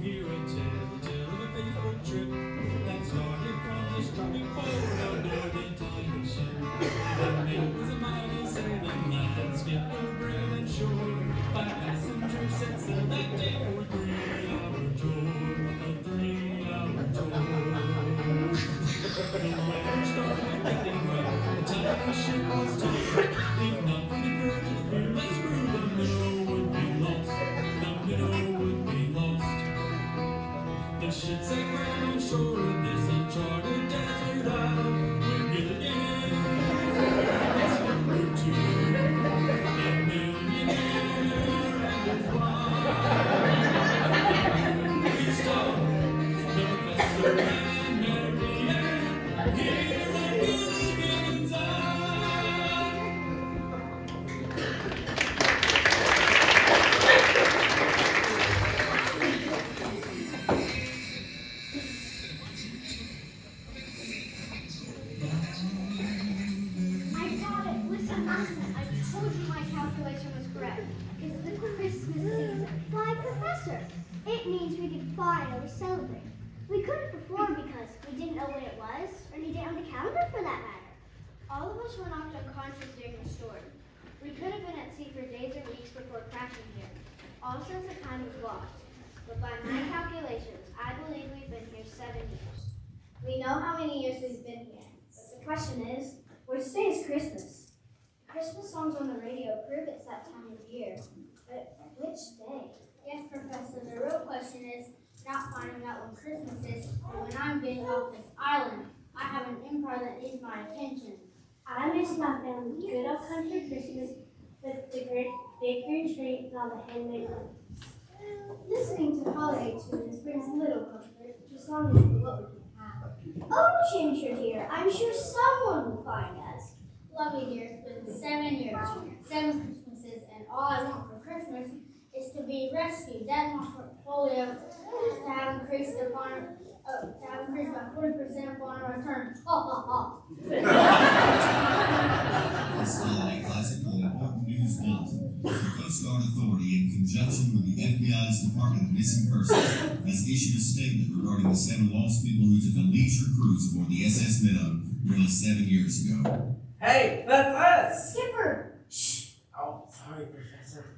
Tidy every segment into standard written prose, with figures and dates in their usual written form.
hear a tale of a faithful trip that started from this tropic port of northern Tennessee. The mate was a mighty sailing lad, skipper brave and sure. 5 passengers set sail that day for 3-hour tour, a 3-hour tour. The weather started getting rough, the tiny ship was tough. If not for the courage of the fearless crew, the minnow would be lost. The minnow would be lost. The ship sank right on shore of this uncharted desert isle, with Gilligan, his number 2, the millionaire and his wife. We stopped the professor and Mary Ann here on Gilligan's Isle. I got it. Listen. I told you my calculation was correct. It's the Christmas season. Why, Professor? It means we can finally celebrate. We couldn't before because we didn't know when it was, or any day on the calendar for that matter. All of us were knocked unconscious during the storm. We could have been at sea for days or weeks before crashing here. All sense of time was lost. But by my calculations, I believe we've been here 7 years. We know how many years we've been here. But the question is, which day is Christmas? Christmas songs on the radio prove it's that time of year. But which day? Yes, Professor, the real question is not finding out when Christmas is, but when I'm getting off this island. I have an empire that needs my attention. I miss my family. Good old country Christmas with the great big green tree and all the handmade lights. Listening to holiday tunes brings little comfort, just long as we what we can have. Oh, Ginger dear, I'm sure someone will find us. Lovely dear, it's been 7 years, 7 Christmases, and all I want for Christmas is to be rescued. That's my portfolio to have increased by 40% upon our return. Ha ha ha. This holiday classic with an important news bulletin. The Coast Guard Authority, in conjunction with the FBI's Department of Missing Persons, has issued a statement regarding the 7 lost people who took a leisure cruise aboard the SS Minnow nearly 7 years ago. Hey, that's us! Skipper! Shh! Oh, sorry, Professor.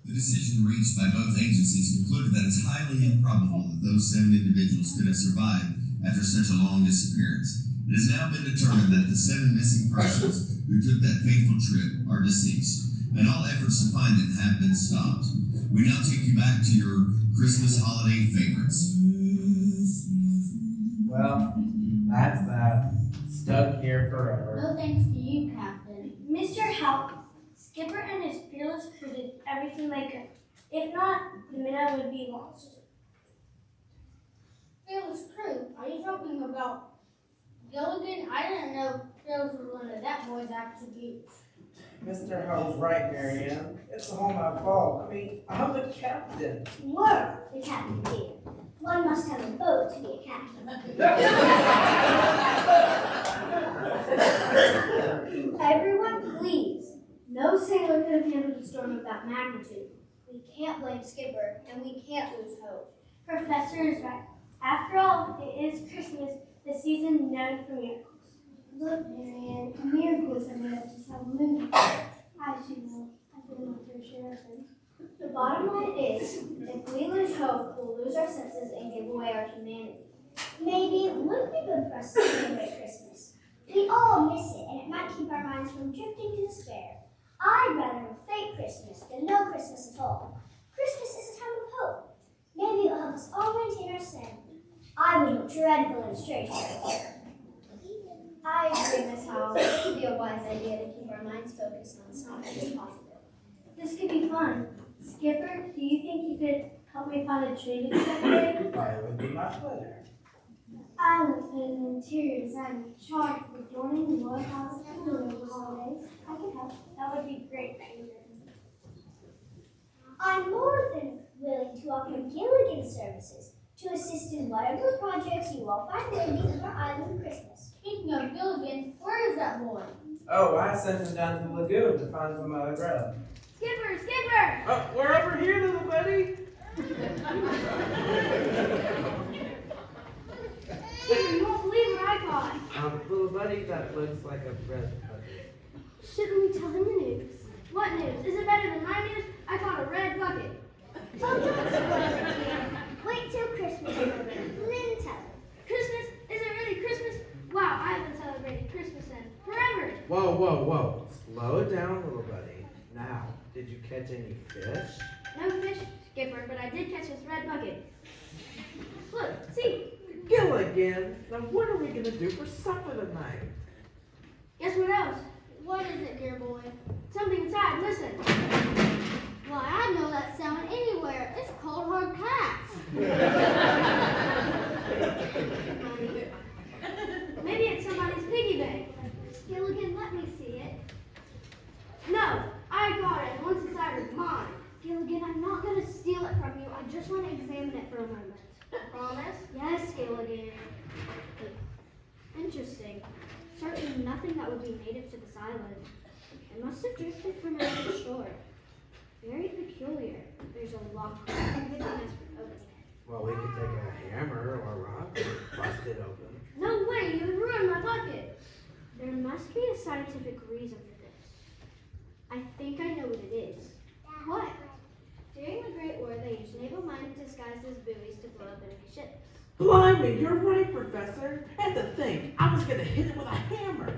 The decision reached by both agencies concluded that it's highly improbable that those 7 individuals could have survived after such a long disappearance. It has now been determined that the 7 missing persons who took that fateful trip are deceased, and all efforts to find them have been stopped. We now take you back to your Christmas holiday favorites. Well, that's that. Stuck here forever. No thanks to you, Captain. Mr. Help, Skipper and his fearless crew did everything they could. If not, the minnow would be lost. Fearless crew? Are you talking about Gilligan? I didn't know fearless was one of that boy's attributes. Mr. Hope's right, Marianne. It's all my fault. I mean, I'm the captain. Were the captain, dear. One must have a boat to be a captain. Everyone, please. No sailor could have handled a storm of that magnitude. We can't blame Skipper, and we can't lose hope. Professor is right. After all, it is Christmas, the season known for miracles. Look, Marianne, miracles are made up to sell moon. As you know, I've been my fair share of them. The bottom line is, if we lose hope, we'll lose our senses and give away our humanity. Maybe it would be good for us to celebrate Christmas. We all miss it, and it might keep our minds from drifting to despair. I'd rather have fake Christmas than no Christmas at all. Christmas is a time of hope. Maybe it'll help us all maintain our sanity. I would look dreadful in a straitjacket. I agree, Miss Howell. It would be a wise idea to keep our minds focused on something positive. This could be fun. Skipper, do you think you could help me find a tree to decorate? Why, it would be my pleasure. I was an interior designer charged with adorning the Royal House and the holidays. I can help. That would be great, Peter. I'm more than willing to offer Gilligan services to assist in whatever projects you all find worthy of our island Christmas. Speaking of Gilligan, where is that boy? Oh, I sent him down to the lagoon to find some other grub. Skipper! Skipper! Oh, we're over here, little buddy. Skipper, you won't believe what I caught. Little buddy, that looks like a red bucket. Shouldn't we tell him the news? What news? Is it better than my news? I caught a red bucket. Well, don't spoil it, dear. Wait till Christmas is over, then tell him. Christmas? Is it really Christmas? Wow, I haven't celebrated Christmas in forever. Whoa. Slow it down, little buddy. Now, did you catch any fish? No fish, Skipper, but I did catch this red bucket. Look, see? Gilligan, now what are we gonna do for supper tonight? Guess what else? What is it, dear boy? Something inside, listen. Why, I know that sound anywhere. It's cold hard cash. Maybe it's somebody's piggy bank. Gilligan, let me see it. No, I got it. Once inside is mine. Gilligan, I'm not going to steal it from you. I just want to examine it for a moment. Promise? Yes, Gilligan. Interesting. Certainly nothing that would be native to this island. It must have drifted from around the shore. Very peculiar. There's a lock and good thing as for opening it. Well, we could take a hammer or a rock and bust it open. No way, you ruined my bucket. There must be a scientific reason for this. I think I know what it is. What? During the Great War, they used naval mines disguised as buoys to blow up enemy ships. Blimey, you're right, Professor. And to think, I was gonna hit it with a hammer.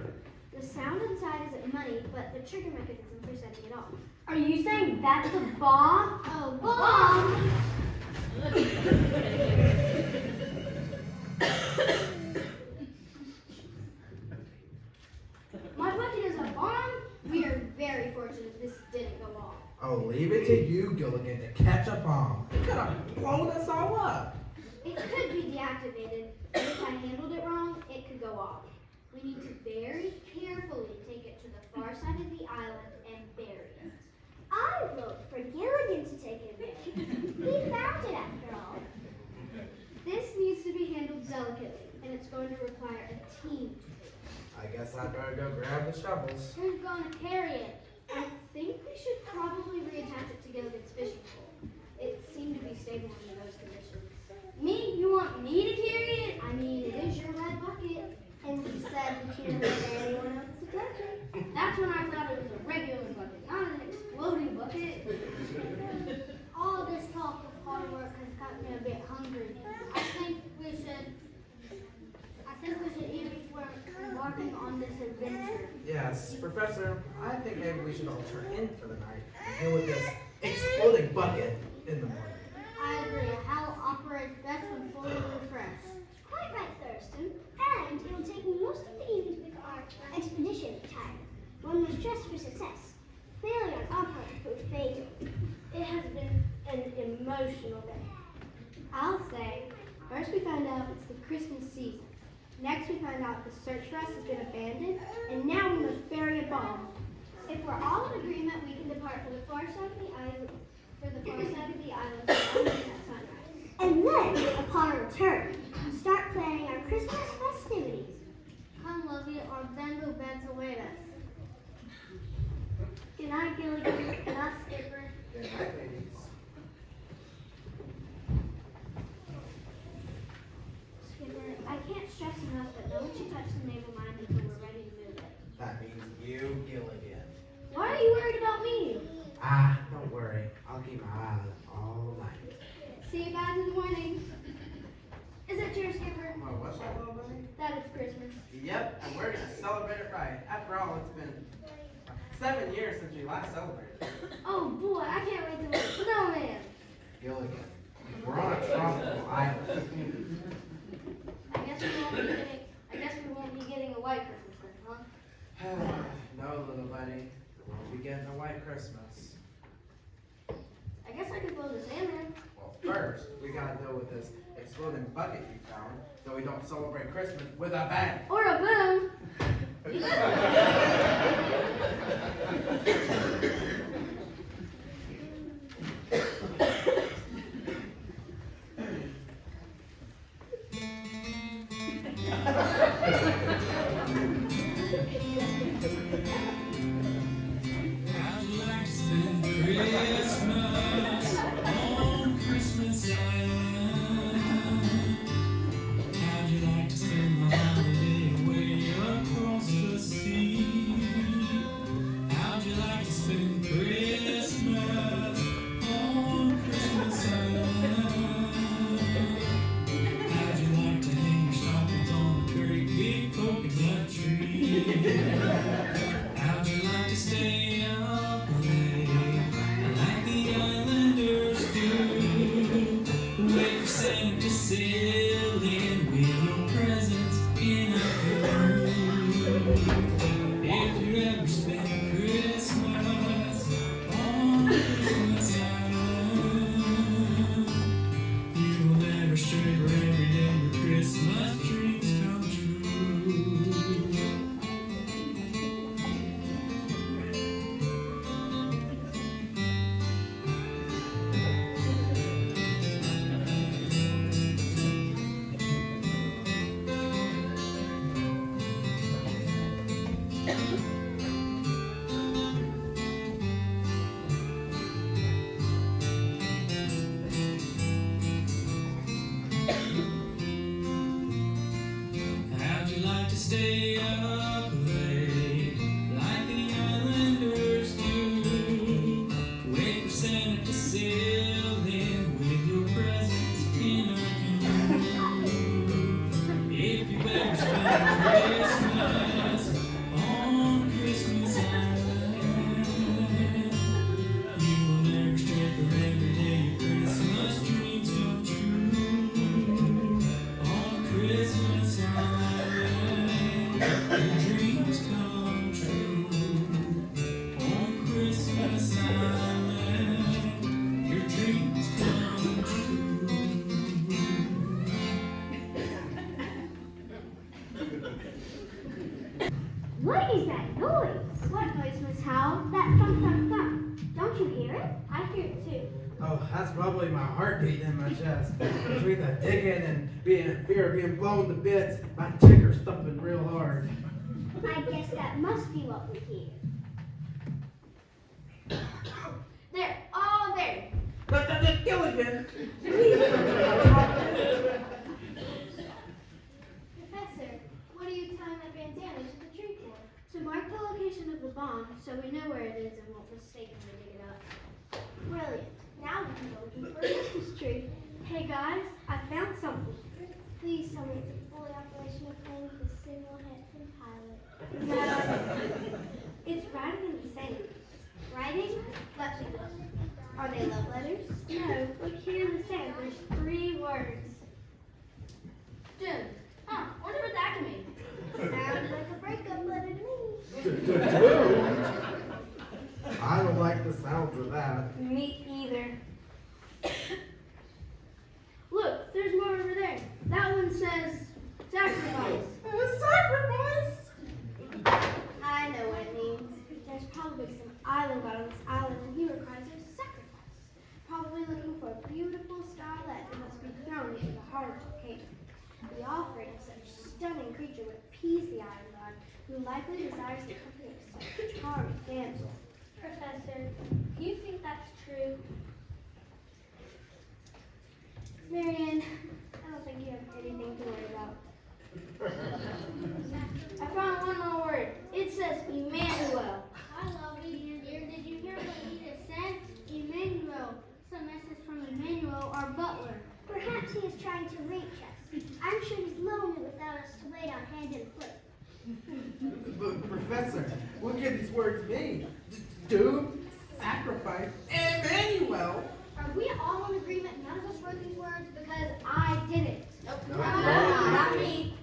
The sound inside isn't money, but the trigger mechanism for setting it off. Are you saying that's a bomb? Oh, bomb! My bucket is a bomb? We are very fortunate this didn't go off. Oh, leave it to you, Gilligan, to catch a bomb. It could have blown us all up. It could be deactivated, but if I handled it wrong, it could go off. We need to very carefully take it to the far side of the island and bury it. I vote for Gilligan to take it there. He found it after all. This needs to be handled delicately, and it's going to require a team. I guess I'd better go grab the shovels. Who's going to carry it? I think we should probably reattach it to Gilligan's fishing pole. It seemed to be stable under those conditions. Me? You want me to carry it? I mean, it is your red bucket, and you said we can't let anyone else to touch it. That's when I thought it was a regular bucket, not an exploding bucket. All this talk of hard work has got me a bit hungry. I think we should eat before embarking on this adventure. Yes, Professor, I think maybe we should all turn in for the night and deal with this exploding bucket in the morning. I agree. Hal operates best when fully refreshed. Quite right, Thurston. And it will take me most of the evening to pick our expedition attire. One was dressed for success. Failure on our part proved fatal. It has been an emotional day. I'll say, first we find out it's the Christmas season. Next we find out the search for us has been abandoned, and now we must bury a bomb. If we're all in agreement, we can depart for the far side of the island. At sunrise. And then, upon our return, start planning our Christmas festivities. Come, Lovey, our bamboo beds await us. Good night, Gilligan. Good night, Skipper. Good night, ladies. Skipper, I can't stress enough that no one should touch the naval mine until we're ready to move it. That means you, Gilligan. Why are you worried about me? Don't worry. I'll keep my eye on it all night. See you guys in the morning. Is it true, Skipper, Oh, what's that, little buddy? that it's Christmas? Yep, and we're gonna celebrate it right. After all, it's been 7 years since we last celebrated. Oh boy, I can't wait to make a snowman. Gilligan, we're on a tropical island. I guess we won't be getting a white Christmas then, huh? No, little buddy. We'll be getting a white Christmas. I guess I could blow the Sandman. Well, first, we gotta deal with this exploding bucket you found, so we don't celebrate Christmas with a bang. Or a boom. At last in Christmas, on Christmas How'd you like to stay up late, like the islanders do? Wait for Santa to sail in with your presents in a canoe. If you ever spend Christmas on Christmas Island, you will never stray for every day your Christmas dreams come true. On Christmas Island, your dreams come true. On Christmas Island, your dreams come true. What is that noise? What noise, Miss Howell? That thump, thump, thump. Don't you hear it? I hear it too. Oh, that's probably my heart beating in my chest. Between the digging and fear of being blown to bits, my ticker's thumping real hard. I guess that must be what we hear. There, all there. Gilligan! Professor, what are you tying that bandana to the tree for? To mark the location of the bomb, so we know where it is and won't mistakenly dig it up. Brilliant. Now we can go looking for a Christmas tree. Hey guys, I found something. Please tell me it's a fully operational plane with a single handsome pilot. No, it's writing in the sand. Writing? Let's see this. Are they love letters? No, look here in the sand. There's 3 words. Jim. Huh, wonder what that can mean. Sounds like a breakup letter to me. I don't like the sound of that. Me either. Look, there's more over there. That one says sacrifice. Sacrifice! I know what it means. There's probably some island god on this island and he requires a sacrifice. Probably looking for a beautiful starlet that must be thrown into the heart of the volcano. The offering of such stunning creature would appease the island god, who likely desires the company of such a charming damsel. Professor, do you think that's true? Marianne, I don't think you have anything to worry about. I found one more word. It says Emmanuel. I love you, dear. Did you hear what he just said? Emmanuel. Some message from Emmanuel, our butler. Perhaps he is trying to reach us. I'm sure he's lonely without us to lay down hand and foot. But, Professor, what can these words mean? Doom, sacrifice, Emmanuel. Are we all in agreement none of us wrote these words? Because I didn't. Nope. No. Not me.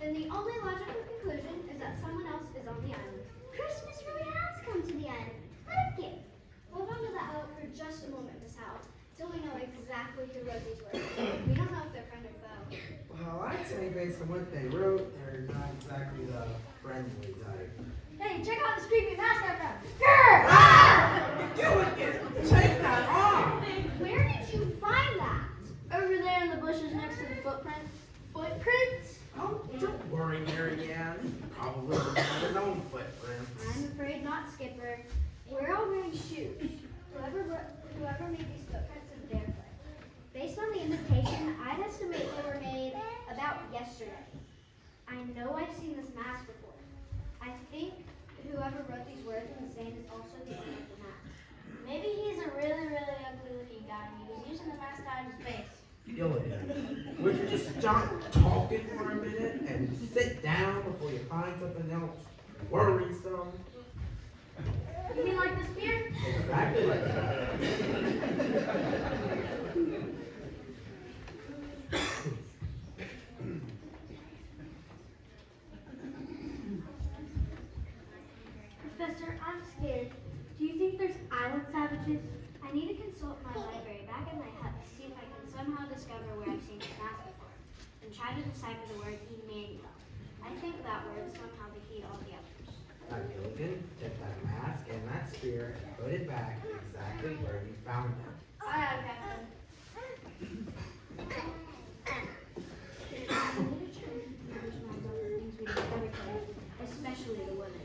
Then the only logical conclusion is that someone else is on the island. Christmas really has come to the island. What a gift. Hold on to that hope for just a moment, Miss Howell, until we know exactly who wrote these words. We don't know if they're friend or foe. Well, I'd say based on what they wrote, they're not exactly the friendly type. Hey, check out this creepy mask I found. Gilligan, take that off! Where did you find that? Over there in the bushes next to the footprints. Footprints? Oh, don't worry, Marianne. Probably doesn't have his own footprints. I'm afraid not, Skipper. We're all wearing shoes. Whoever made these footprints is barefoot. Based on the invitation, I'd estimate they were made about yesterday. I know I've seen this mask before. I think whoever wrote these words in the sand is also the owner of the mask. Maybe he's a really, really ugly looking guy and he was using the mask to hide his face. Gilligan, would you just stop talking for a minute and sit down before you find something else worrisome? You mean like this beer? Exactly like that. Professor, I'm scared. Do you think there's island savages? I need to consult my library back in my hut to see if I can somehow discover where I've seen this mask before, and try to decipher the word Emmanuel. I think that word is somehow the key to all the others. Now, Gilligan, take that mask and that spear and put it back exactly where you found them. I have, Captain. Literature never smells up the things we discover today, especially the women.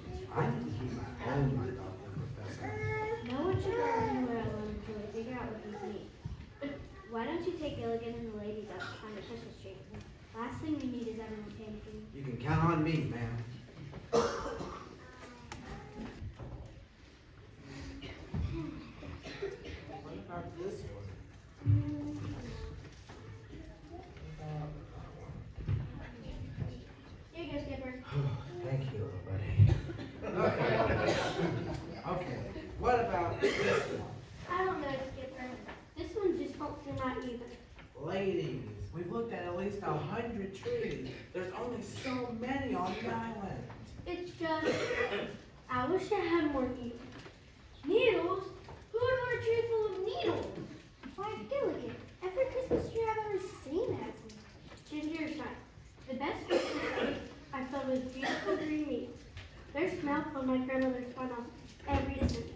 making. You can count on me, ma'am. What about this one? Here you go, Skipper. Thank you, buddy. Okay. Okay. What about this one? I don't know, Skipper. This one just helps me not either. Ladies, we've looked at least 100 trees. There's only so many on the island. It's just, I wish I had more needles. Needles? Who would want a tree full of needles? Why, Gilligan, every Christmas tree I've ever seen has them. Ginger shine. The best Christmas tree I filled with beautiful green needles. Their smell from my grandmother's farm on every December.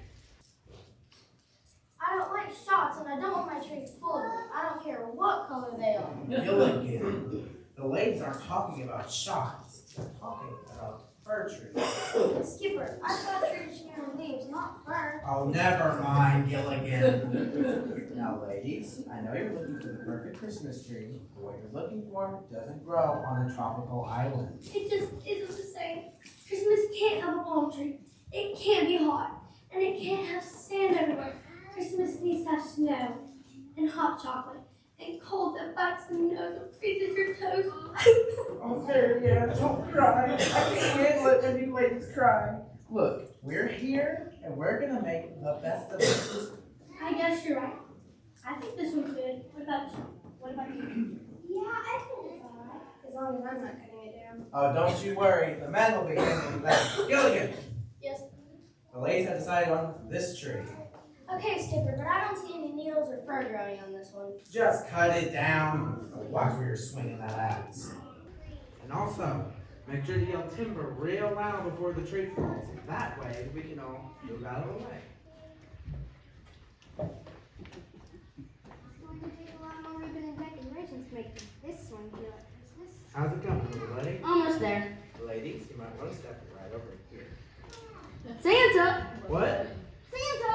I don't like shots, and I don't want my tree full of them. I don't care what color they are. Gilligan, the ladies aren't talking about shots. They're talking about fir trees. Skipper, I saw trees here with leaves, not fur. Oh, never mind, Gilligan. Now, ladies, I know you're looking for the perfect Christmas tree, but what you're looking for doesn't grow on a tropical island. It just isn't the same. Christmas can't have a palm tree. It can't be hot. And it can't have sand everywhere. Christmas needs to have snow and hot chocolate and cold that bites the nose and freezes your toes. Oh, there, yeah, don't cry. I can't let any ladies cry. Look, we're here, and we're gonna make the best of it. I guess you're right. I think this one's good. What about you? Yeah, I think it's alright. As long as I'm not cutting it down. Oh, don't you worry. The men will be handling that. Gilligan, Yes. the ladies have decided on this tree. Okay, Skipper, but I don't see any needles or fur growing on this one. Just cut it down. Watch where you're swinging that axe. And also, make sure to yell timber real loud before the tree falls. That way, we can all move out of the way. It's going to take a lot more ribbon and decorations to make this one feel like Christmas. How's it going, little buddy? Almost there. Ladies, you might want to step right over here. Santa! What? Santa!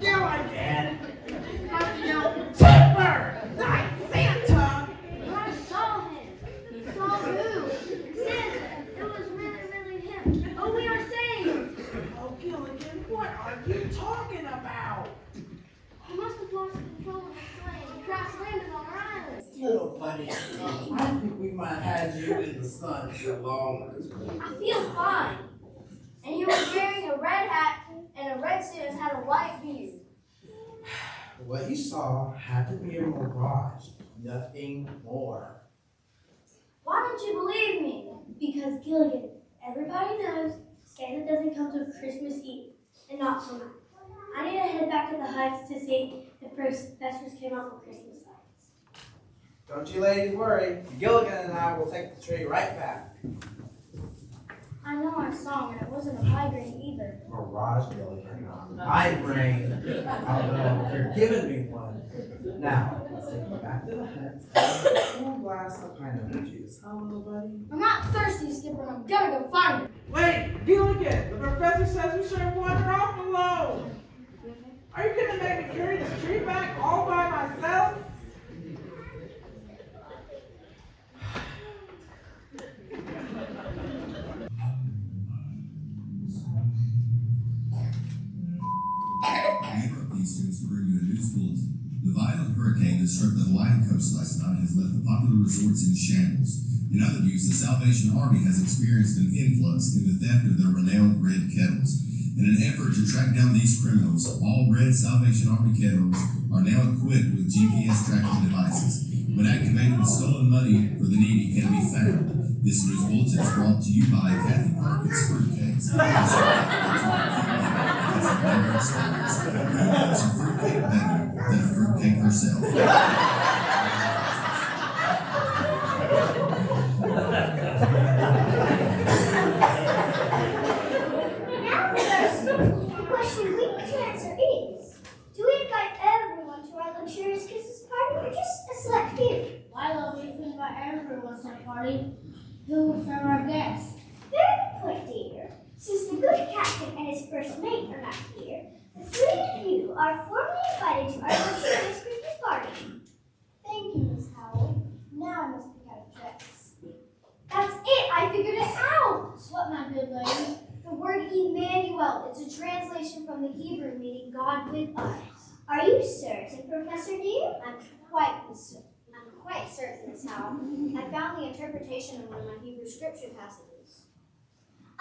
Gilligan! Timber! Not Santa! I saw him. Saw who? Santa. It was really him. Oh, we are saved. Oh, Gilligan, what are you talking about? He must have lost control of the sleigh and crash landed on our island. Little buddy, I think we might have had you in the sun too long. I feel fine. And he was wearing a red hat and a red suit and had a white beard. What you saw had to be a mirage, nothing more. Why don't you believe me? Because Gilligan, everybody knows Santa doesn't come to Christmas Eve and not tonight. I need to head back to the huts to see if professors came up with Christmas lights. Don't you ladies worry, Gilligan and I will take the tree right back. I know our song, and it wasn't a migraine either. Mirage, Gilligan. Migraine. Although they're giving me one. Now, let's take it back to the hut. One glass of pineapple juice. Huh, little buddy? I'm not thirsty, Skipper, and I'm gonna go find it. Wait, Gilligan, the professor says we should wander off alone. Are you gonna make me carry this tree back all by myself? Students to bring you a news bulletin. The violent hurricane that struck the Hawaiian coast last night has left the popular resorts in shambles. In other news, the Salvation Army has experienced an influx in the theft of their renowned red kettles. In an effort to track down these criminals, all red Salvation Army kettles are now equipped with GPS tracking devices. When activated, the stolen money for the needy can be found. This news bulletin is brought to you by Kathy Perkins Fruitcakes. It's a fruitcake better than a fruitcake herself. Now first, the question we need to answer is, do we invite everyone to our luxurious Christmas party or just a select few? Why don't we invite everyone to the party? Who will serve our guests? Very good point, dear. Since the good captain and his first mate are not here, The three of you are formally invited to our luxurious Christmas party. Thank you, Miss Howell. Now I must pick out a dress. That's it! I figured it out! What, my good lady? The word Emmanuel. It's a translation from the Hebrew meaning God with us. Are you certain, Professor Dew? I'm quite certain, Miss Howell. I found the interpretation of one of my Hebrew scripture passages.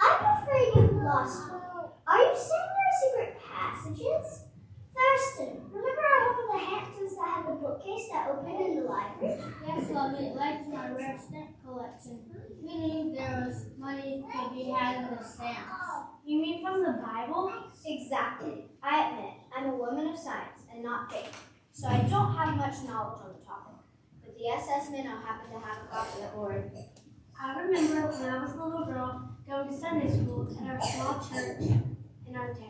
I'm afraid you've lost one. Are you saying there are secret passages? Thurston, remember our home in the Hamptons that had the bookcase that opened in the library? Yes, love, it led to my rare stamp collection, meaning there was money to be had in the stamps. You mean from the Bible? Exactly. I admit, I'm a woman of science and not faith, so I don't have much knowledge on the topic. But the SS Minnow happened to have a copy at Lord. I remember when I was a little girl going to Sunday school at our small church in our town.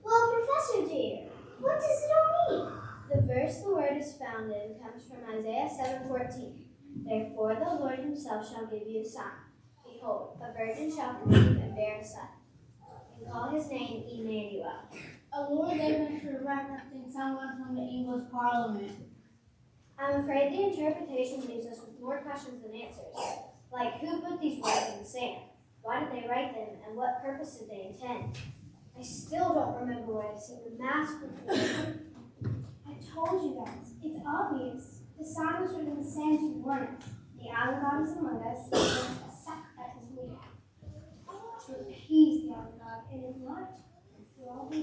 Well, Professor dear, what does it all mean? The verse the word is found in comes from Isaiah 7:14. Therefore the Lord himself shall give you a sign. Behold, a virgin shall conceive and bear a son, and call his name Emmanuel. A Lord David for referencing someone from the English Parliament. I'm afraid the interpretation leaves us with more questions than answers. Like, who put these words in the sand? Why did they write them, and what purpose did they intend? I still don't remember where I've seen the mask before. I told you guys, it's obvious. The sign was written in the sand to warn us. The island god is among us, and a sacrifice is needed. To appease the island god, and if not, we'll all be.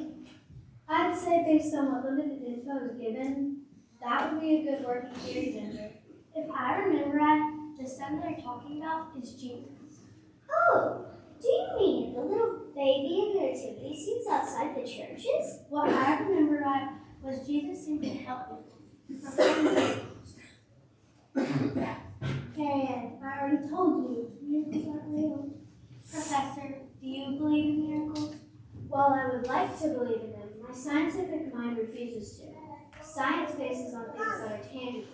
I'd say based on what limited info is given, that would be a good working theory, Ginger. If I remember right, the son they're talking about is Jesus. Oh, do you mean the little baby in the nativity scenes outside the churches? What I remember right was Jesus seemed to help me. And I already told you, miracles aren't real. Professor, do you believe in miracles? While I would like to believe in them, my scientific mind refuses to. Science bases on things that are tangible.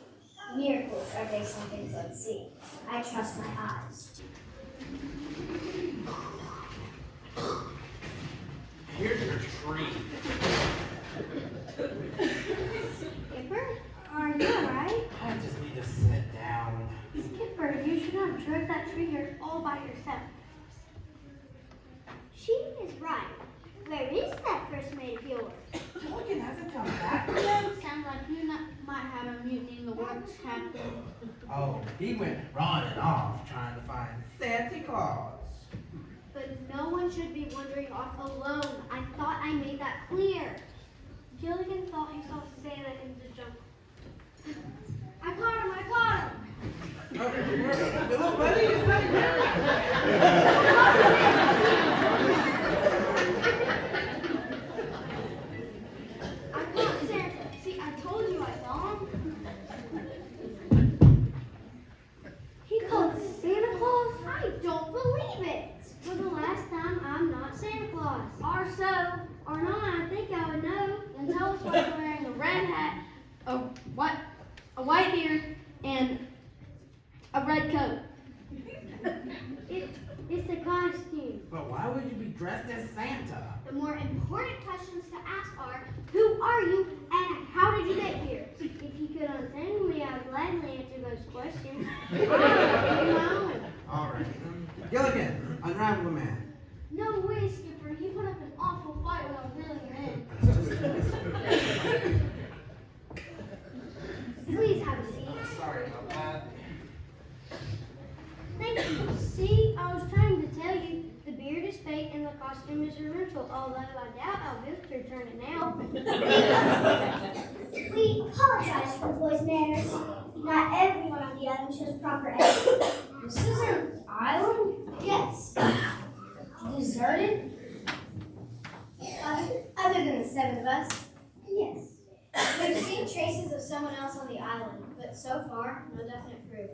Miracles are based on things unseen. I trust my eyes. Here's your tree. Skipper, are you alright? I just need to sit down. Skipper, you should not have drove that tree here all by yourself. She is right. Where is that first mate of yours? Gilligan hasn't come back yet. Sounds like you might have a mutiny in the works, Captain. Oh, he went running off trying to find Santa Claus. But no one should be wandering off alone. I thought I made that clear. Gilligan thought he saw Santa in the jungle. I caught him! I caught him! Little buddy, is that I caught Santa. See, I told you I saw him. He called Santa Claus? I don't believe it. For the last time, I'm not Santa Claus. Or so, or not, I think I would know. And tell us why you're wearing a red hat, a white beard, and a red coat. It's a costume. But why would you be dressed as Santa? The more important questions to ask are, who are you and how did you get here? If you could untangle me, I would gladly answer those questions. All right. Gilligan, unravel the man. No way, Skipper. He put up an awful fight when I was really in. Please have a seat. Sorry about that. Thank you. See, I was trying to tell you, the beard is fake and the costume is a rental, although I doubt I'll be able to return it now. We apologize for boys' manners. Not everyone on the island shows proper etiquette. This is an island? Yes. Deserted? Other than the seven of us? Yes. We've seen traces of someone else on the island, but so far, no definite proof.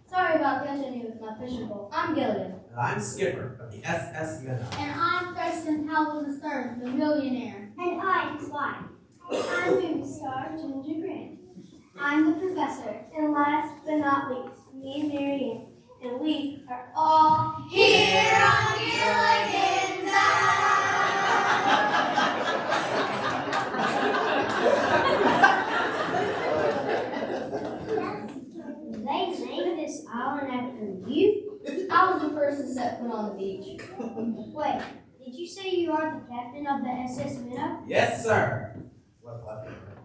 Sorry about catching you with my fishing pole. I'm Gilligan. I'm Skipper of the SS Minnow. And I'm Thurston Howell III, the millionaire. And I'm his wife. I'm movie star Ginger Grant. I'm the professor. And last but not least, me and Marianne. And we are all here on Gilligan's Island. floating on the beach. Wait, did you say you are the captain of the SS Minnow? Yes, sir. What's left of her?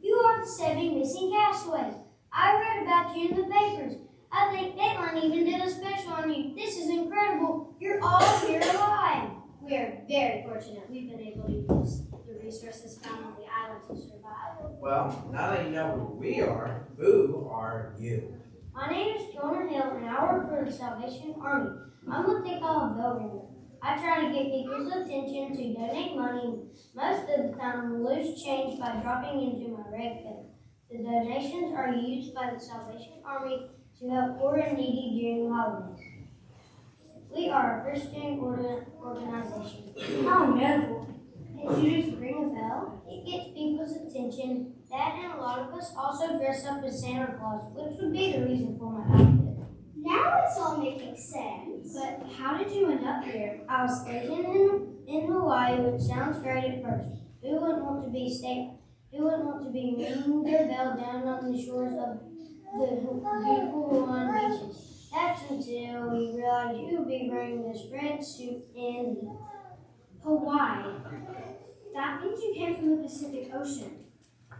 You are the 7 missing castaways. I read about you in the papers. I think Dateline even did a special on you. This is incredible. You're all here alive. We are very fortunate we've been able to use the resources found on the island to survive. Well, now that you know who we are, who are you? My name is Jonah Hill, and I work for the Salvation Army. I'm what they call a bell ringer. I try to get people's attention to donate money. Most of the time, loose change by dropping into my red pen. The donations are used by the Salvation Army to help poor and needy during the holidays. We are a Christian organization. How noble. Did you just ring a bell? It gets people's attention. That and a lot of us also dress up as Santa Claus, which would be the reason for my outfit. Now it's all making sense. But how did you end up here? I was stationed in Hawaii, which sounds great at first. Who wouldn't want to be ringing their bell down on the shores of the beautiful Hawaiian beaches? That's until we realized you would be wearing this red suit in Hawaii. That means you came from the Pacific Ocean.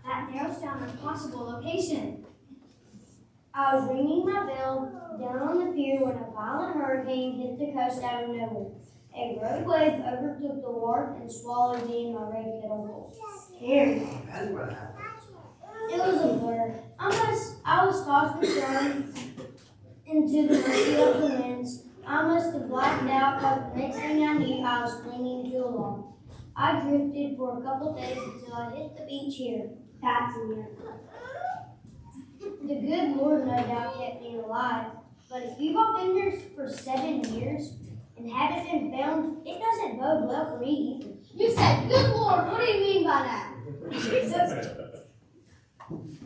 That narrows down a possible location. I was ringing my bell down on the pier when a violent hurricane hit the coast out of nowhere. A rogue wave overtook the wharf and swallowed me in my red kettle bowl. Scary. That's what happened. It was a blur. I was tossed and thrown into the mercy of the winds. I must have blacked out because the next thing I knew, I was clinging to a log. I drifted for a couple days until I hit the beach here. That's a miracle. The good Lord no doubt kept me alive. But if you've all been here for 7 years and haven't been found, it doesn't bode well for me either. You said, good Lord, what do you mean by that?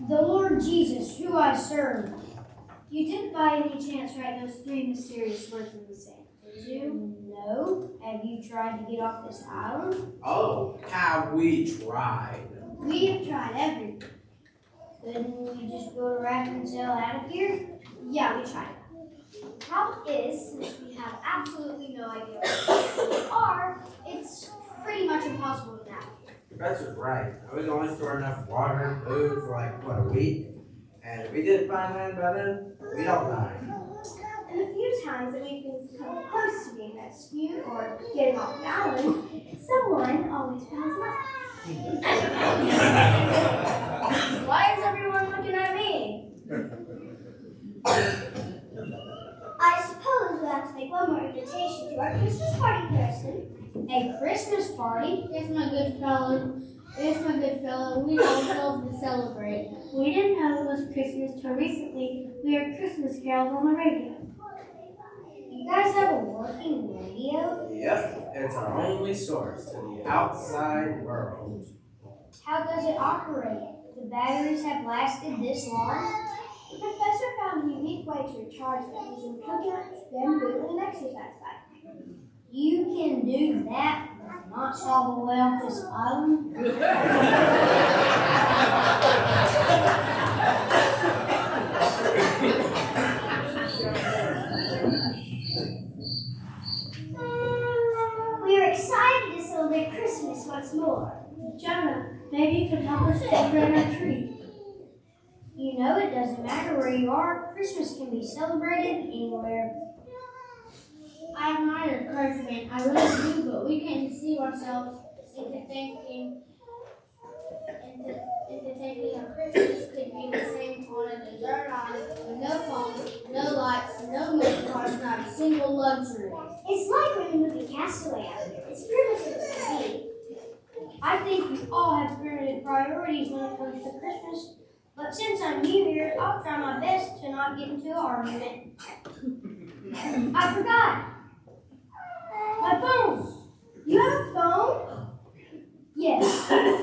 The Lord Jesus, who I serve. You didn't by any chance write those 3 mysterious words in the sand, did you? No. Have you tried to get off this island? Oh, have we tried? We have tried everything. Couldn't we just build a raft and sail out of here? Yeah, we tried. The problem is, since we have absolutely no idea where we are, it's pretty much impossible to navigate. Professor's right. I was only storing enough water and food for a week. And if we didn't find land by then, we'd all die. And the few times that we've been coming close to being rescued or getting off the island, someone always finds out. Why is everyone looking at me? I suppose we'll have to make one more invitation to our Christmas party, Thurston. A Christmas party? Yes, my good fellow. Yes, my good fellow. We all to celebrate. We didn't know it was Christmas till recently. We heard Christmas carols on the radio. You guys have a working radio? Yep, it's our only source to the outside world. How does it operate? The batteries have lasted this long? The professor found a unique way to recharge them using coconuts, bamboo, and an exercise bike. You can do that and not solve a way off this island? We are excited to celebrate Christmas once more. Jonah, maybe you could help us decorate our tree. You know it doesn't matter where you are. Christmas can be celebrated anywhere. I admire encouragement, I really do, but we can't deceive ourselves into thinking a Christmas could be the same on a desert island with no phones, no lights, no movie cars, not a single luxury. It's like when the movie Castaway out here. It's primitive as can be. I think we all have primitive priorities when it comes to Christmas. But since I'm new here, I'll try my best to not get into an argument. I forgot. My phone. You have a phone? Yes.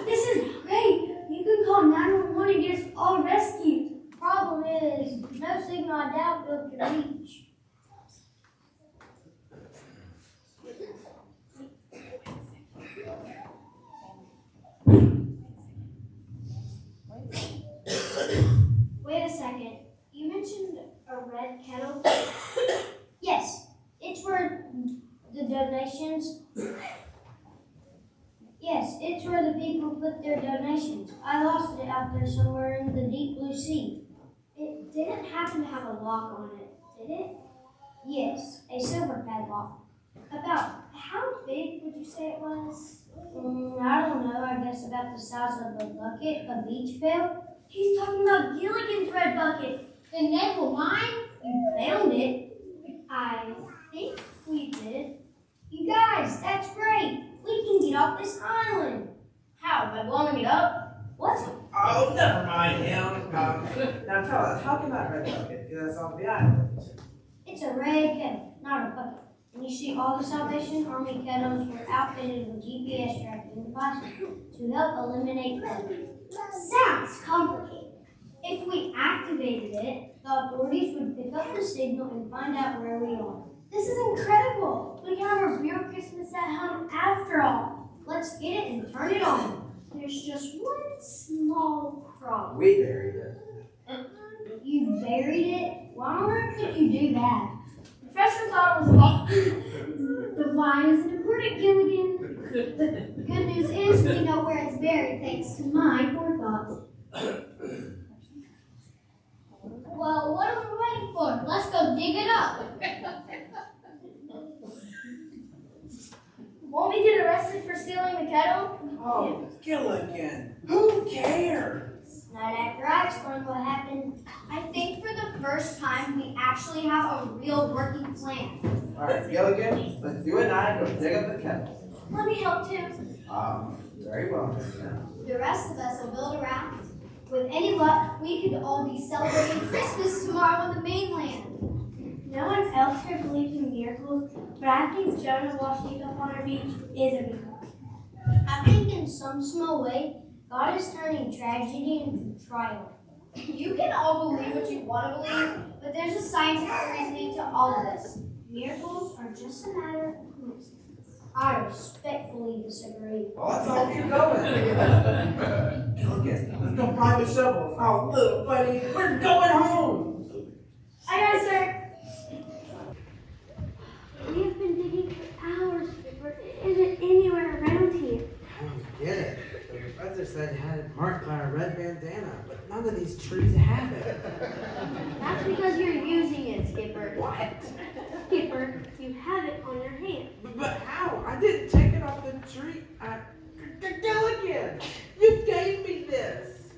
This is great. You can call 911 and get us all rescued. Problem is, no signal I doubt Bill can reach. Wait a second. You mentioned a red kettle. Yes, salvations. I lost it out there somewhere in the deep blue sea. It didn't happen to have a lock on it, did it? Yes, a silver padlock. About how big would you say it was? I don't know. I guess about the size of a bucket, a beach pail. He's talking about Gilligan's red bucket. The name of mine? You found it. I think we did. You guys, that's great. We can get off this island. How? By blowing it up? What? Oh, never mind him. Now tell us, how can that red bucket get us off the island? It's a red kettle, not a bucket. And you see, all the Salvation Army kettles were outfitted with GPS tracking devices to help eliminate flooding. Sounds complicated. If we activated it, the authorities would pick up the signal and find out where we are. This is incredible. We can have a real Christmas at home after all. Let's get it and turn it on. There's just one small problem. We buried it. You buried it? Why on earth did you do that? The professor thought it was about the why isn't important, Gilligan. The good news is we know where it's buried thanks to my forethought. Well, what are we waiting for? Let's go dig it up. Won't we get arrested for stealing the kettle? Oh, Gilligan, who cares? Not after I explain what happened. I think for the first time we actually have a real working plan. All right, Gilligan, let's you and I go dig up the kettle. Let me help too. Very well. Yeah. The rest of us will build a raft. With any luck, we could all be celebrating Christmas tomorrow on the mainland. No one else here believes in miracles, but I think Jonah washing up on our beach is a miracle. I think in some small way, God is turning tragedy into triumph. You can all believe what you want to believe, but there's a scientific reasoning to all of this. Miracles are just a matter of coincidence. I respectfully disagree. Well, let's all keep going. Gilligan, let's go find the shovels. Oh, little buddy, we're going home. Aye, aye, sir. We have been digging for hours, but it isn't anywhere around here. I don't get it. The professor said he had it marked by a red bandana, but none of these trees have it. That's because you're using it, Skipper. What? Skipper, you have it on your hand. But how? I didn't take it off the tree. Gilligan, you gave me this.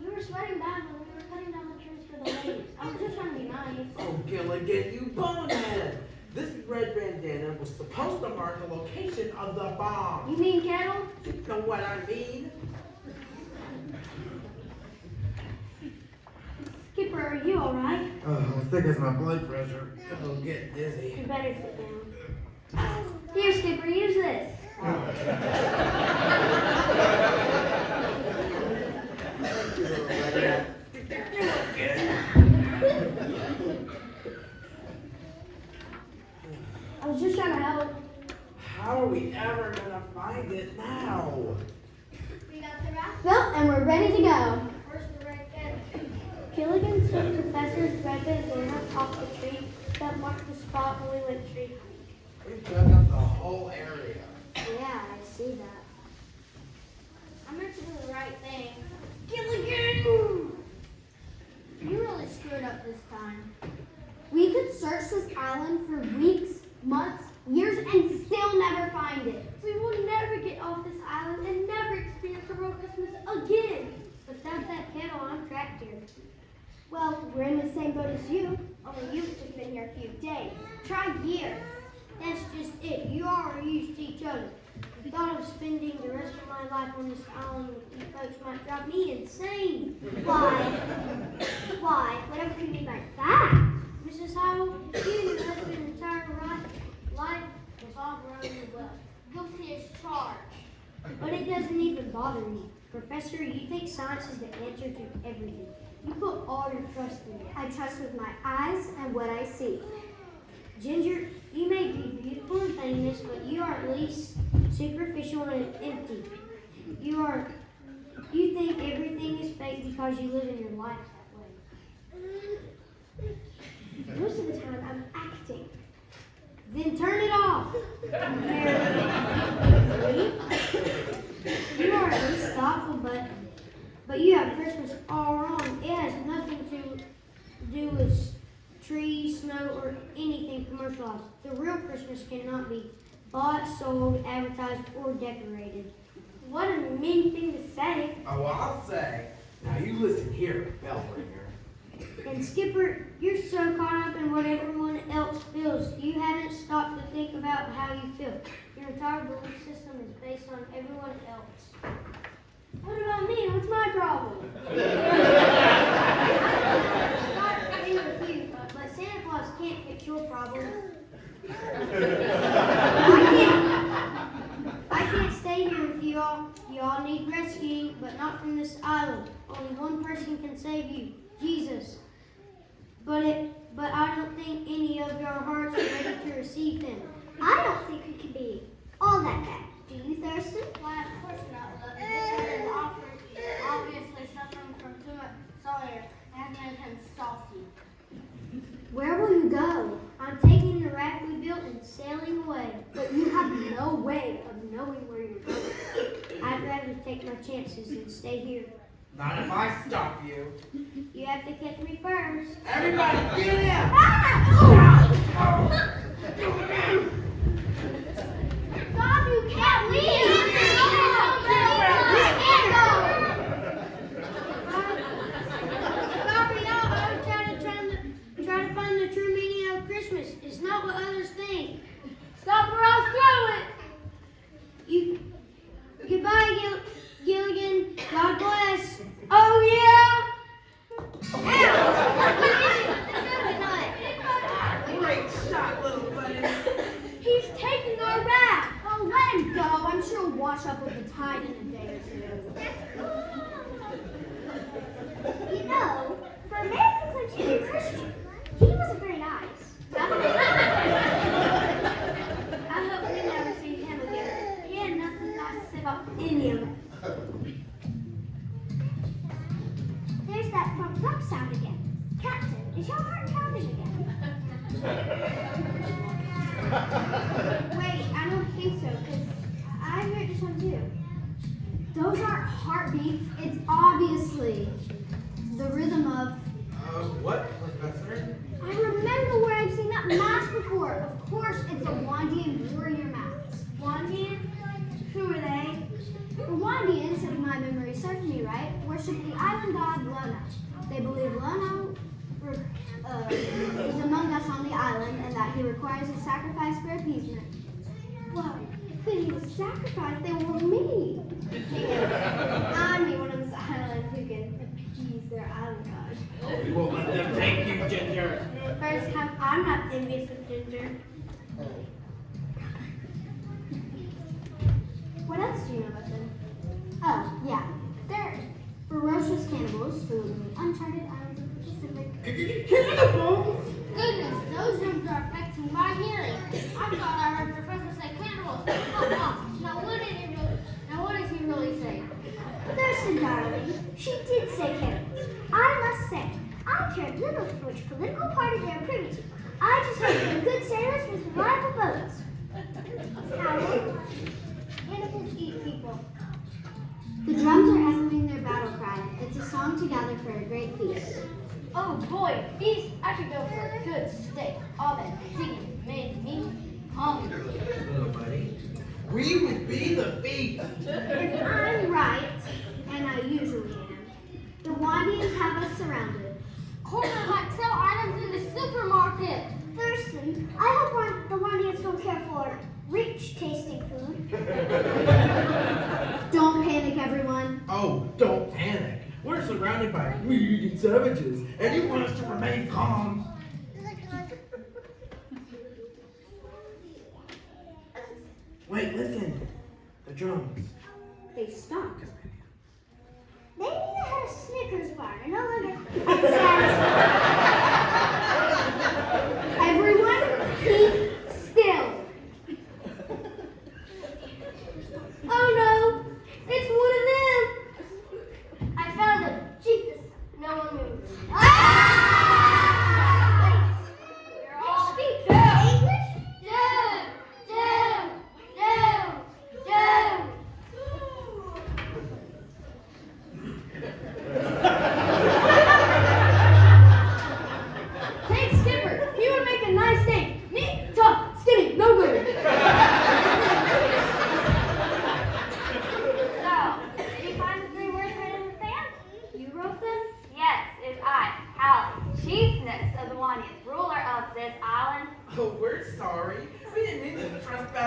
You were sweating bad when we were cutting down the trees for the ladies. I was just trying to be nice. Oh, Gilligan, you bonehead. This red bandana was supposed to mark the location of the bomb. You mean kettle? You know what I mean? Skipper, are you alright? Oh, I think it's my blood pressure. Oh, get dizzy. You better sit down. Here, Skipper, use this. I was just trying to help. How are we ever gonna find it now? We got the raft. Well, and we're ready to go. Where's the red kettle? Gilligan took the Professor's red bandana off the tree that marked the spot when we went tree hunting. We dug up the whole area. Yeah, I see that. I meant to do the right thing. Gilligan! You really screwed up this time. We could search this island for weeks, months, years, and still never find it. We will never get off this island and never experience a real Christmas again. Without that kettle on track here. Well, we're in the same boat as you, only you've just been here a few days. Try years. That's just it. You already used to each other. The thought of spending the rest of my life on this island with you folks might drive me insane. Why? Whatever can be like that? Mrs. Howell, you and your husband's entire life revolve around your wealth. Guilty as charged. But it doesn't even bother me. Professor, you think science is the answer to everything. You put all your trust in it. I trust with my eyes and what I see. Ginger, you may be beautiful and famous, but you are at least superficial and empty. You think everything is fake because you live in your life that way. Most of the time, I'm acting. Then turn it off. You are at least thoughtful, but you have Christmas all wrong. It has nothing to do with trees, snow, or anything commercialized. The real Christmas cannot be bought, sold, advertised, or decorated. What a mean thing to say. Oh, well, I'll say. Now you listen here, bell ringer. And Skipper, you're so caught up in what everyone else feels, you haven't stopped to think about how you feel. Your entire belief system is based on everyone else. What about me? What's my problem? Not agreeing with you, but Santa Claus can't fix your problem. I can't stay here with you all. You all need rescuing, but not from this island. Only one person can save you, Jesus. But I don't think any of your hearts are ready to receive him. I don't think it can be all that bad. Do you, Thurston? Why, of course not. But this man is obviously suffering from too much sawyer and has made him salty. Where will you go? I'm taking the raft we built and sailing away. But you have no way of knowing where you're going. I'd rather take my chances than stay here. Not if I stop you. You have to catch me first. Everybody, get in! Bob, you can't leave! Sorry, y'all. I was try to find the true meaning of Christmas. It's not what others think. Stop or I'll throw it. Goodbye, Gilligan. God bless. Oh yeah. Great shot, little buddy. He's taking our raft! Oh, let him go. I'm sure he'll wash up with the tide in a day or two. You know, for a man who claims to be a Christian, he wasn't very nice. I hope we never see him again. He had nothing nice to say about any of it. There's that front flap sound again. Captain, is your heart pounding again? Wait, I don't think so, because I heard this one too. Those aren't heartbeats. It's obviously the rhythm of... What, Professor? I remember where I've seen that mask before. Of course, it's a Wandian warrior mask. Wandian? Who are they? The Wandians, if my memory serves me right, worship the island god Lono. They believe Lono is among us on the island and that he requires a sacrifice for appeasement. Well, if they need a sacrifice, they want me. I'm the one on this island who can appease their island god. We won't let them take you, Ginger. First time, I'm not envious of Ginger. What else do you know about them? Oh, yeah. They're ferocious cannibals who live in the uncharted islands of the Pacific. Goodness, those drums are affecting my hearing. I thought I heard Professor say cannibals. Now what did he really say? Thurston, darling, she did say cannibals. I must say, I cared little for which political party they were privy to. I just hope they're good sailors with reliable boats. Howard, cannibals eat people. The drums are echoing their battle cry. It's a song to gather for a great feast. Oh boy, feast! I could go for a good steak. All that digging made me hungry. Little buddy. We would be the feast. If I'm right, and I usually am, the Wandians have us surrounded. Corner like sell items in the supermarket. Thurston, I hope the Wandians don't care for rich tasting food. Don't panic, everyone. Oh, don't panic. We're surrounded by greedy savages, and you want us to remain calm. Wait, listen. The drums. They stopped. Maybe they had a Snickers bar and no longer unsatisfied. Everyone, keep still. Oh no, it's one of them. I found him. Jesus, no one moves. You're all Speak down. English? Down.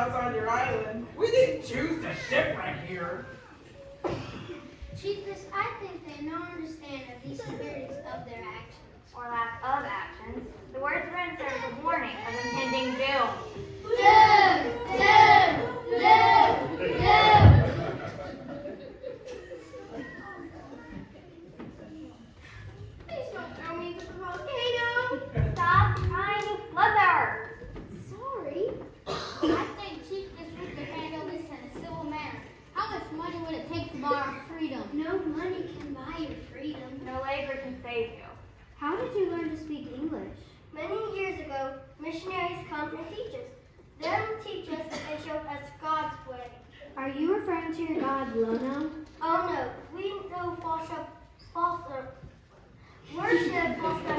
us on your island. We didn't choose to shipwreck here. Chiefess, I think they don't understand of the severity of their actions. Or lack of actions. The words written serve as a warning of impending doom. Doom! Doom! Doom! Doom! Please don't throw me into the volcano. Stop trying to flutter. Sorry. I think Chiefess would handle this in a civil manner. How much money would it take to buy our freedom? No money can buy your freedom. No labor can save you. How did you learn to speak English? Many years ago, missionaries come and teach us. Them teach us and show us God's way. Are you referring to your god Lono? Oh no, we know worship false god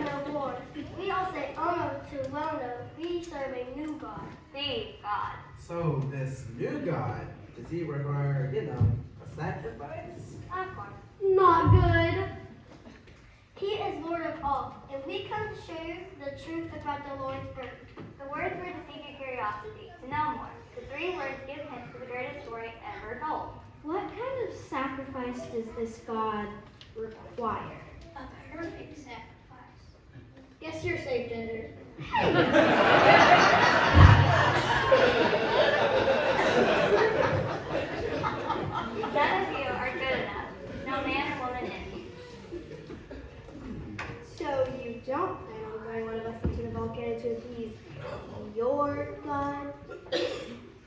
no Lord. We all say oh no to Lono. We serve a new God. The God. So this new god, does he require, a sacrifice? Of course. Not good. He is Lord of all, and we come to show you the truth about the Lord's birth. The words were to pique your curiosity, to know more. The 3 words give hints to the greatest story ever told. What kind of sacrifice does this god require? A perfect sacrifice. Guess you're safe, Ginger. None of you are good enough. No man or woman is. So you don't plan on throwing one of us into the volcano to appease your god?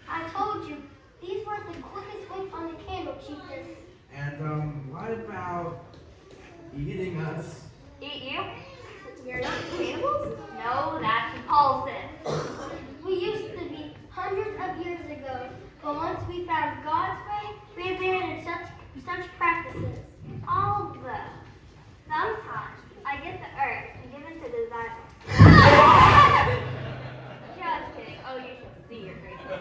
I told you, these were the quickest wink on the candle, Chiefess. And what about eating us? Eat you? You're not cannibals? No, that's impulsive. We used to be hundreds of years ago, but once we found God's way, we abandoned such practices. Although, sometimes I get the urge and give in to desire. Just kidding. Oh, you should see your greatness.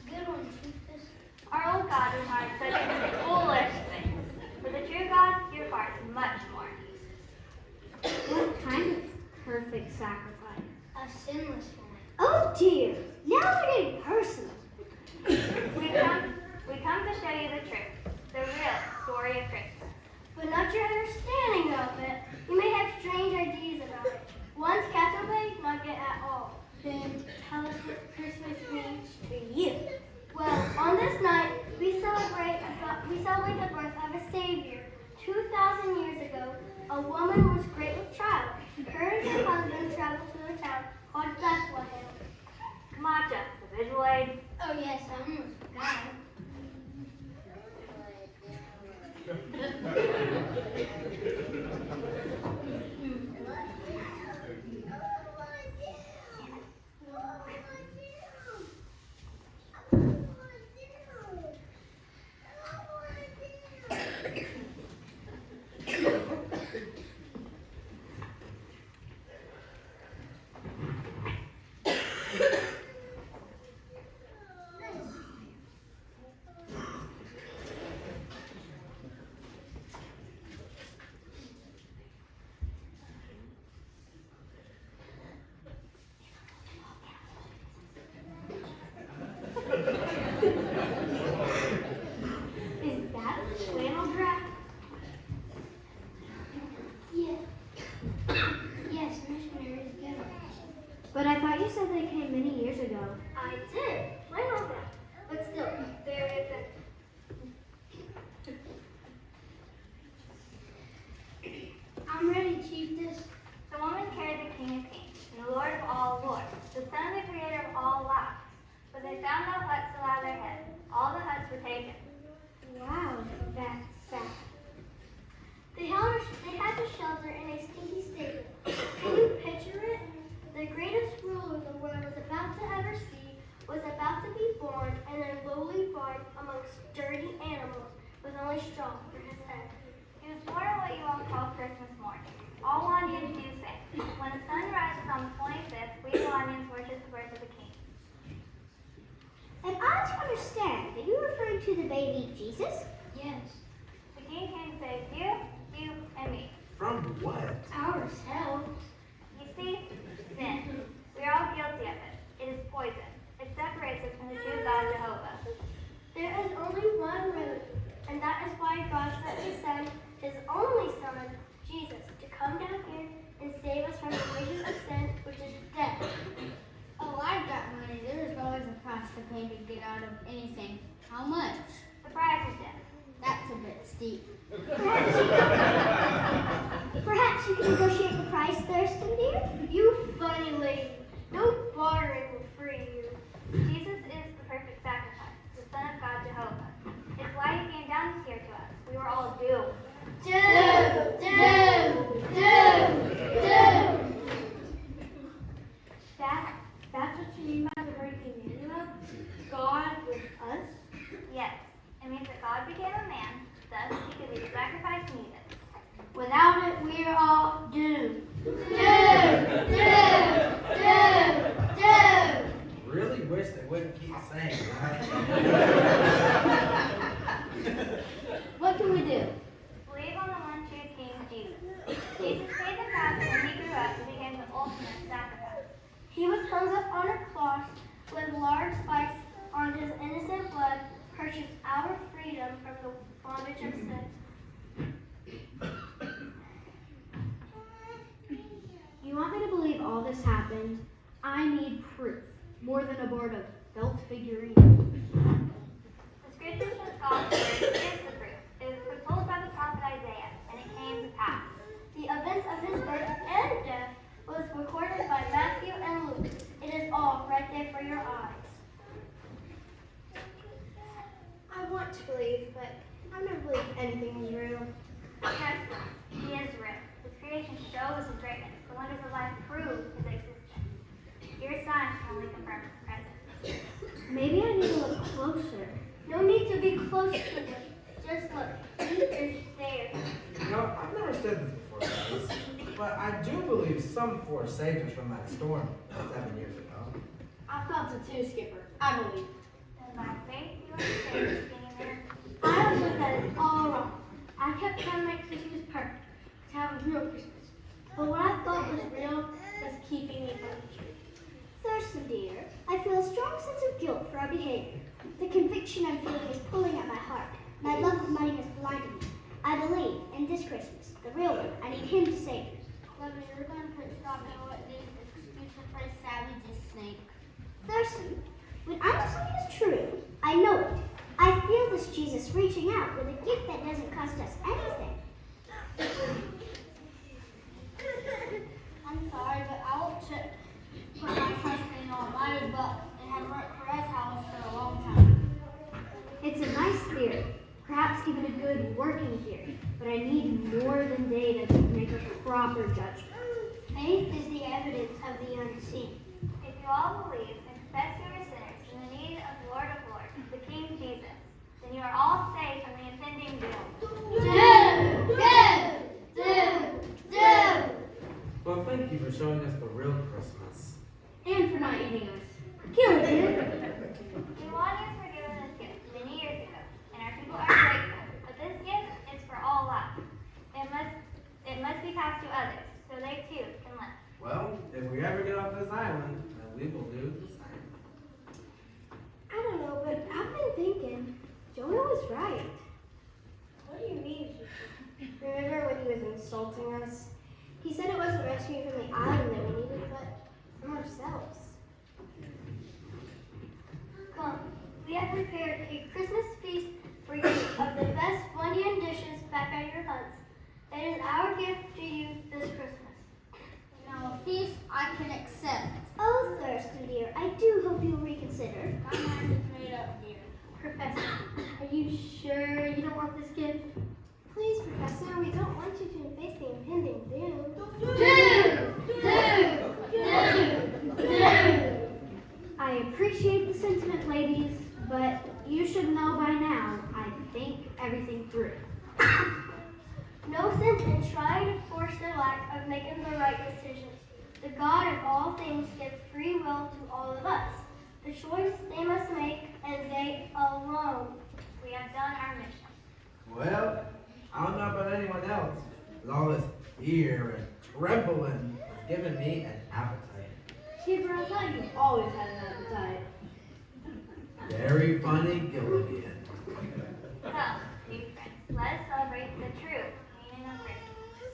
Good one, Chiefess. Our old God required such foolish things. For the true God, he requires much more. What kind of perfect sacrifice? A sinless one. Oh dear, now we're getting personal. We come to show you the truth, the real story of Christmas. But not your understanding of it. You may have strange ideas about it. One's cats obey, not get at all. Then tell us what Christmas means to you. Well, on this night, we celebrate the birth of a Savior. 2,000 years ago, a woman was great with child. Her and her husband traveled to a town called Bethlehem. Matcha, the visual aid. Oh yes, I almost forgot. Is that a flannel graph? Yeah. Yes, missionaries get it. But I thought you said they came many years ago. I did. Why not that? But still, very effective. I'm ready, Chiefess. The woman carried the King of Kings, and the Lord of all lords, the Son of the Creator of all life. But they found no huts to lie their head. All the huts were taken. Wow, that's sad. They had to shelter in a stinky stable. Can you picture it? The greatest ruler the world was about to ever see was about to be born in a lowly barn amongst dirty animals with only straw for his head. He was born on what you all call Christmas morning. All Wandans do say. When the sun rises on the 25th, we Wandans worship the birth of the King. Am I to understand that you're referring to the baby Jesus? Yes. The King came to save you, and me. From what? Ourselves. apostasy? Sin. We are all guilty of it. It is poison. It separates us from the true God Jehovah. There is only one remedy, and that is why God sent His Son, His only Son, Jesus, to come down here and save us from the wages of sin, which is death. Oh, I've got money. There's always a price to pay to get out of anything. How much? The price is death. That's a bit steep. Perhaps you can negotiate the price, Thurston dear? You funny lady. No bartering will free you. Jesus is the perfect sacrifice, the Son of God Jehovah. It's why He came down here to us. We were all doomed. That's what you mean by the word Emmanuel? God with us? Yes, it means that God became a man, thus He could be the sacrifice needed. Without it, we are all doomed. Really wish they wouldn't keep saying that. What can we do? Believe on the one true King, Jesus. Jesus paid the price when He grew up and became the ultimate sacrifice. He was hung up on a cross with large spikes on His innocent blood, purchased our freedom from the bondage of sin. You want me to believe all this happened? I need proof. More than a board of felt figurines. The scriptures of God's word is the proof. It was foretold by the prophet Isaiah, and it came to pass. The events of His birth and death was recorded by Matthew and Luke. It is all right there for your eyes. I want to believe, but I've never believed anything was real. Yes, He is real. His creation shows His greatness. The wonders of life prove His existence. Your signs can only confirm His presence. Maybe I need to look closer. No need to be close to Him. Just look. He is there. You know, I've never said this before, guys, but I do believe some force saved us from that storm 7 years ago. I felt it too, Skipper. I believe. And by faith, you understand His being a miracle. I don't think that is all wrong. I kept trying to make Christmas perfect, to have a real Christmas. But what I thought was real was keeping me from the truth. Thurston, dear, I feel a strong sense of guilt for our behavior. The conviction I'm feeling is pulling at my heart. My love of money has blinded me. I believe in this Christmas, the real one. I need Him to save me. Whether you're going to stop me what this excuse to phrase savage is snake. Thurston, when I'm something is true, I know it. I feel this Jesus reaching out with a gift that doesn't cost us anything. I'm sorry, but I won't put my trust in Almighty, but it has worked for us house for a long time. It's a nice theory, perhaps even a good working theory, but I need more than data to make a proper judgment. Faith is the evidence of the unseen. If you all believe and confess you are sinners in the need of the Lord of Lords, the King Jesus, then you are all saved from the impending doom. Well, thank you for showing us the real Christmas. And for not eating us. Gilligan! Gilligan was given this gift many years ago, and our people are grateful. But this gift is for all life. It must be passed to others, so they too can live. Well, if we ever get off this island, then we will do the same. I don't know, but I've been thinking, Jonah was right. What do you mean? Remember when he was insulting us? He said it wasn't rescuing from the island that we needed, but from ourselves. Come, we have prepared a Christmas feast for you of the best Bunyan dishes back at your huts. It is our gift to you this Christmas. Now, a feast I can accept. Oh, Thurston, dear, I do hope you'll reconsider. My mind is made up, dear. Professor, are you sure you don't want this gift? Please, Professor, we don't want you to face the impending doom. I appreciate the sentiment, ladies, but you should know by now I think everything through. No sense in trying to force their lack of making the right decisions. The God of all things gives free will to all of us. The choice they must make, and they alone. We have done our mission. Well, I don't know about anyone else, but all this fear and trembling has given me an appetite. Skipper, I thought you always had an appetite. Very funny, Gilligan. So, new friends, let us celebrate the true meaning of Christmas.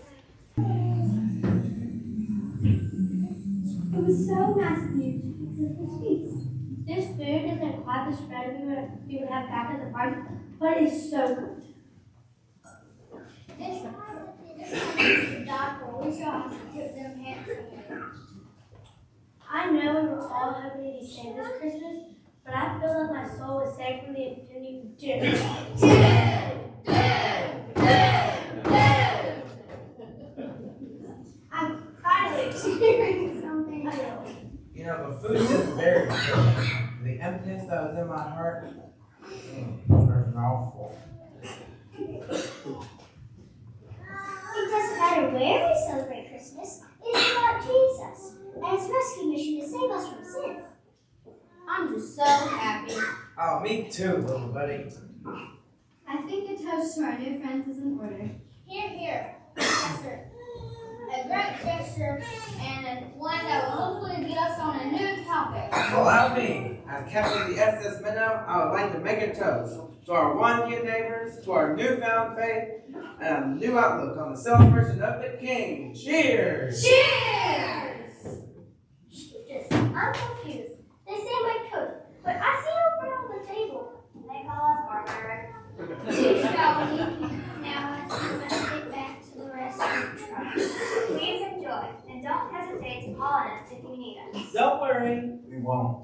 It was so nice of you to fix us this feast. This food isn't quite the spread we would have back at the party, but it is so good. This one needs to die for. We shall have to tip them handsomely. I know we were all hoping to be saved this Christmas, but I feel like my soul was saved from the impending doom. I'm finally experiencing something new. You know, the food is very good. The emptiness that was in my heart, there's an awful. It doesn't matter where we celebrate Christmas, it is about Jesus and his rescue mission to save us from sin. I'm just so happy. Oh, me too, little buddy. I think a toast to our new friends is in order. Here, here, Professor. A great gesture and one that will hopefully get us on a new topic. Allow me, as captain of the SS Minnow, I would like to make a toast to our one-year neighbors, to our newfound faith, and a new outlook on the celebration of the King. Cheers! Cheers! Jesus, I'm confused. They say my coat, but I see over on the table. They call us barbaric. Shall we? Now let's get back to the rest of the truck. Please enjoy, and don't hesitate to call on us if you need us. Don't worry, we won't.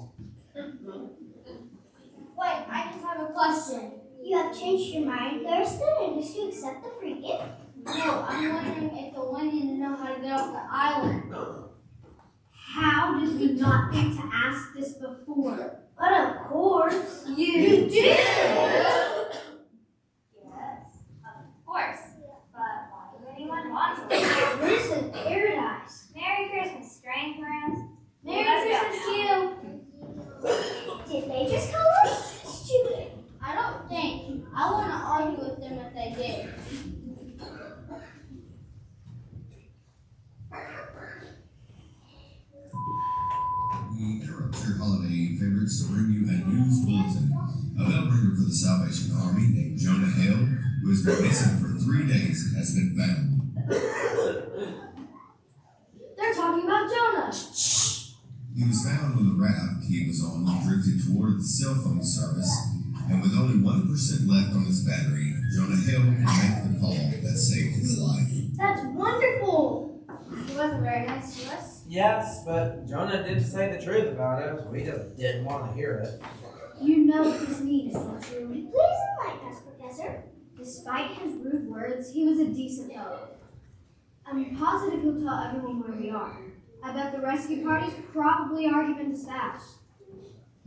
Wait, I just have a question. You have changed your mind, Thurston, and wish to accept the free gift? No, I'm wondering if the one didn't know how to get off the island. How did we not think to ask this before? But of course, you do! Yes, of course. But why would anyone want to? This is paradise. Merry Christmas, strange friends. Merry Let's go Christmas to now. you! Did they just call us stupid? I don't think. I wouldn't argue with them if they did. We interrupt your holiday favorites to bring you a news bulletin. A bellbringer for the Salvation Army named Jonah Hale, who has been missing for 3 days, has been found. They're talking about Jonah. He was found when the raft he was on drifted toward the cell phone service, and with only 1% left on his battery, Jonah Hale could make the call that saved his life. That's wonderful. He wasn't very nice to us. Yes, but Jonah did say the truth about us. We just didn't want to hear it. You know his need is not true. Please enlighten us, Professor. Despite his rude words, he was a decent fellow. I'm positive he'll tell everyone where we are. I bet the rescue party's probably already been dispatched.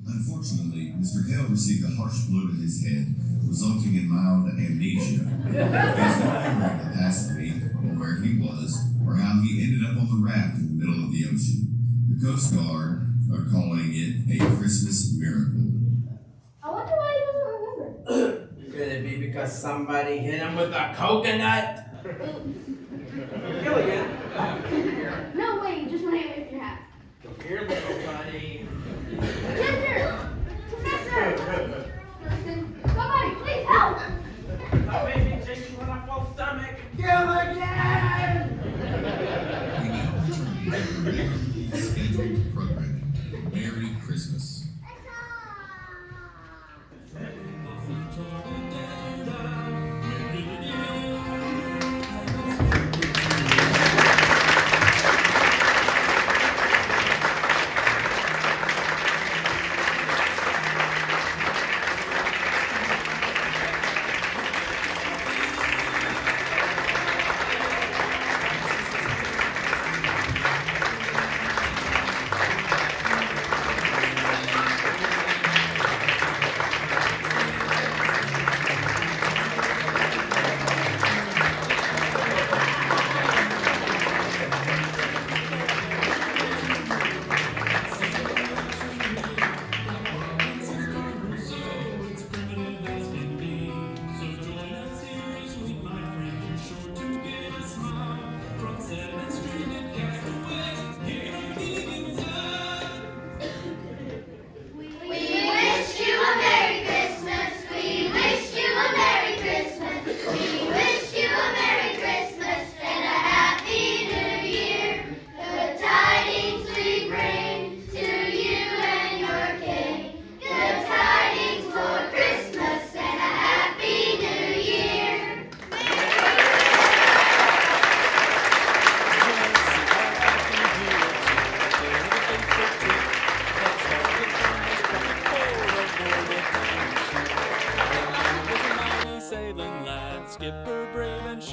Unfortunately, Mr. Hale received a harsh blow to his head, resulting in mild amnesia. He has no memory of the past week, or where he was, or how he ended up on the raft in the middle of the ocean. The Coast Guard are calling it a Christmas miracle. I wonder why he doesn't remember. Could it be because somebody hit him with a coconut? Gilligan, here. No way, you just want to wave your hat. Come here, little buddy. Ginger! Professor! Somebody, please help! That made me take you on a full stomach. Gilligan! We now return to the scheduled programming. Merry Christmas.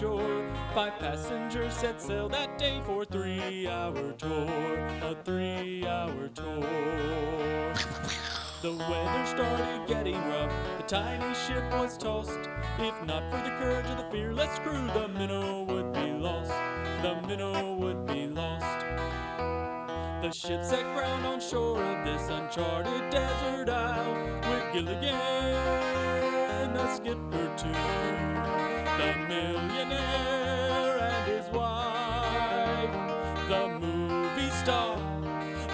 shore. 5 passengers set sail that day for a 3-hour tour. A 3-hour tour. The weather started getting rough, the tiny ship was tossed. If not for the courage of the fearless crew, the minnow would be lost. The minnow would be lost. The ship set ground on shore of this uncharted desert isle, with Gilligan, the skipper too, the millionaire and his wife, the movie star,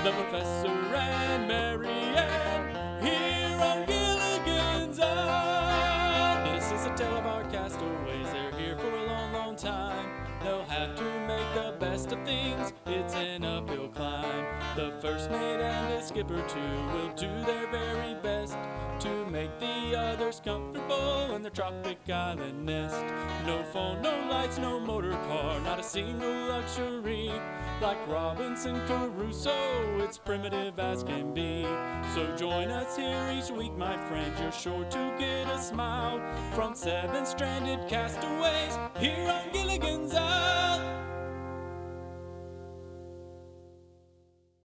the professor and Marianne, here on Gilligan's Isle. This is a tale of our castaways, they're here for a long, long time. They'll have to make the best of things, it's an uphill climb. The first mate and his skipper too will do their very best to make the others comfortable in their tropic island nest. No phone, no lights, no motor car, not a single luxury. Like Robinson Crusoe, it's primitive as can be. So join us here each week, my friends, you're sure to get a smile from 7 stranded castaways here